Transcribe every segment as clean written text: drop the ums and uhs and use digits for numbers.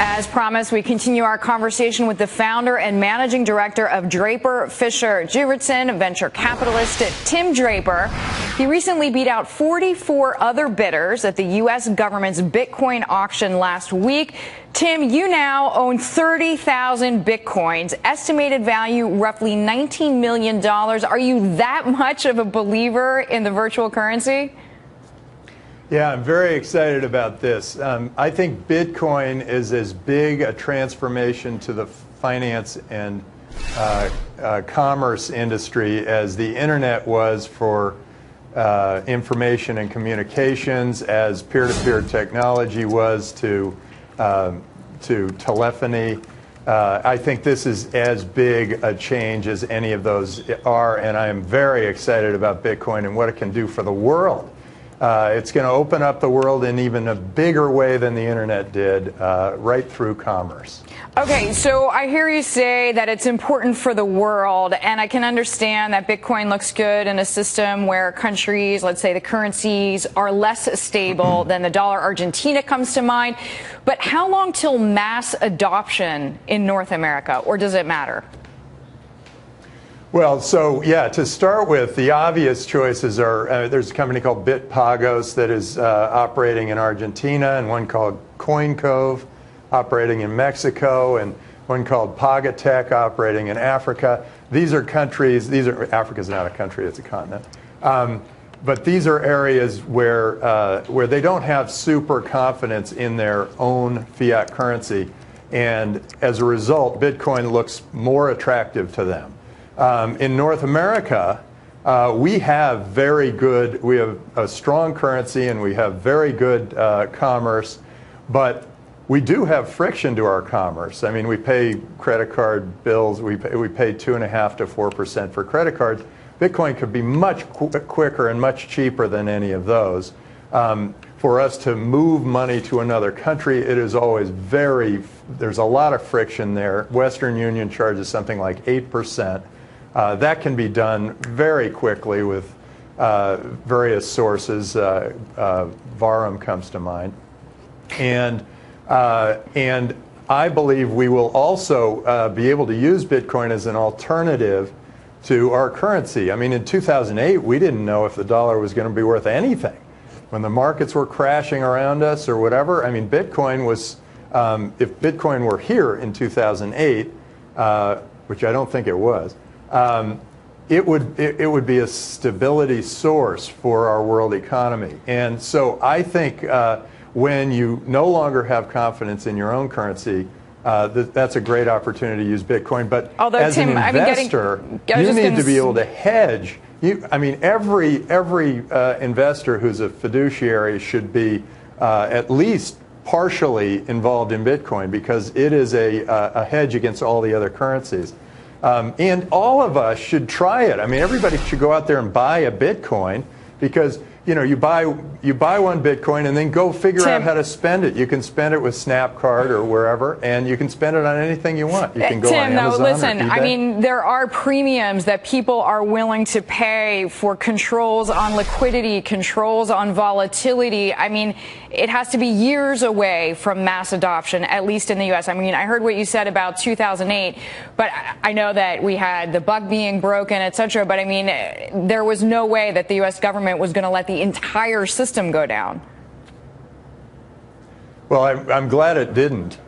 As promised, we continue our conversation with the founder and managing director of Draper, Fisher Jurvetson, venture capitalist Tim Draper. He recently beat out 44 other bidders at the U.S. government's Bitcoin auction last week. Tim, you now own 30,000 Bitcoins, estimated value roughly $19 million. Are you that much of a believer in the virtual currency? Yeah, I'm very excited about this. I think Bitcoin is as big a transformation to the finance and commerce industry as the internet was for information and communications, as peer-to-peer technology was to telephony. I think this is as big a change as any of those are, and I am very excited about Bitcoin and what it can do for the world. It's going to open up the world in even a bigger way than the internet did, right through commerce. Okay, so I hear you say that it's important for the world, and I can understand that Bitcoin looks good in a system where countries, let's say the currencies, are less stable than the dollar. Argentina comes to mind. But how long till mass adoption in North America, or does it matter? Well, so yeah, to start with, the obvious choices are there's a company called Bitpagos that is operating in Argentina, and one called CoinCove operating in Mexico, and one called Pagatech operating in Africa. These are countries, Africa's not a country, it's a continent. But these are areas where they don't have super confidence in their own fiat currency, and as a result, Bitcoin looks more attractive to them. In North America, we have a strong currency and we have very good commerce, but we do have friction to our commerce. I mean, we pay credit card bills, we pay 2.5% to 4% for credit cards. Bitcoin could be much quicker and much cheaper than any of those. For us to move money to another country, it is always there's a lot of friction there. Western Union charges something like 8%. That can be done very quickly with various sources. Varum comes to mind. And I believe we will also be able to use Bitcoin as an alternative to our currency. I mean, in 2008, we didn't know if the dollar was going to be worth anything. When the markets were crashing around us or whatever, I mean, Bitcoin was, if Bitcoin were here in 2008, which I don't think it was, it would be a stability source for our world economy. And so I think when you no longer have confidence in your own currency, that's a great opportunity to use Bitcoin. But although, as Tim, an investor, you need to be able to hedge. Every investor who's a fiduciary should be at least partially involved in Bitcoin, because it is a hedge against all the other currencies. And all of us should try it. I mean, everybody should go out there and buy a Bitcoin, because you buy one Bitcoin and then go figure out how to spend it. You can spend it with Snapcard or wherever, and you can spend it on anything you want. You can go on Amazon. Listen, I mean, there are premiums that people are willing to pay for controls on liquidity, controls on volatility. I mean, it has to be years away from mass adoption, at least in the U.S. I mean, I heard what you said about 2008, but I know that we had the buck being broken, et cetera. But I mean, there was no way that the U.S. government was going to let the entire system go down. Well, I'm glad it didn't.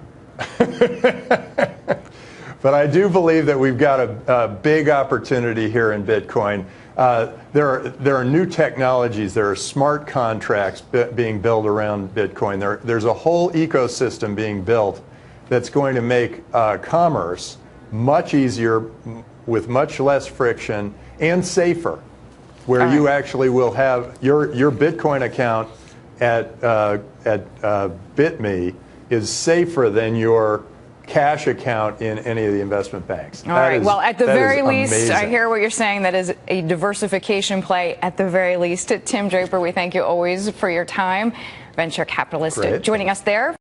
But I do believe that we've got a big opportunity here in Bitcoin. There are new technologies. There are smart contracts being built around Bitcoin. There's a whole ecosystem being built that's going to make commerce much easier, with much less friction, and safer, where you actually will have your Bitcoin account at BitMe is safer than your cash account in any of the investment banks. All right. Well, at the very least, I hear what you're saying. That is a diversification play at the very least. Tim Draper, we thank you always for your time. Venture capitalist joining us there.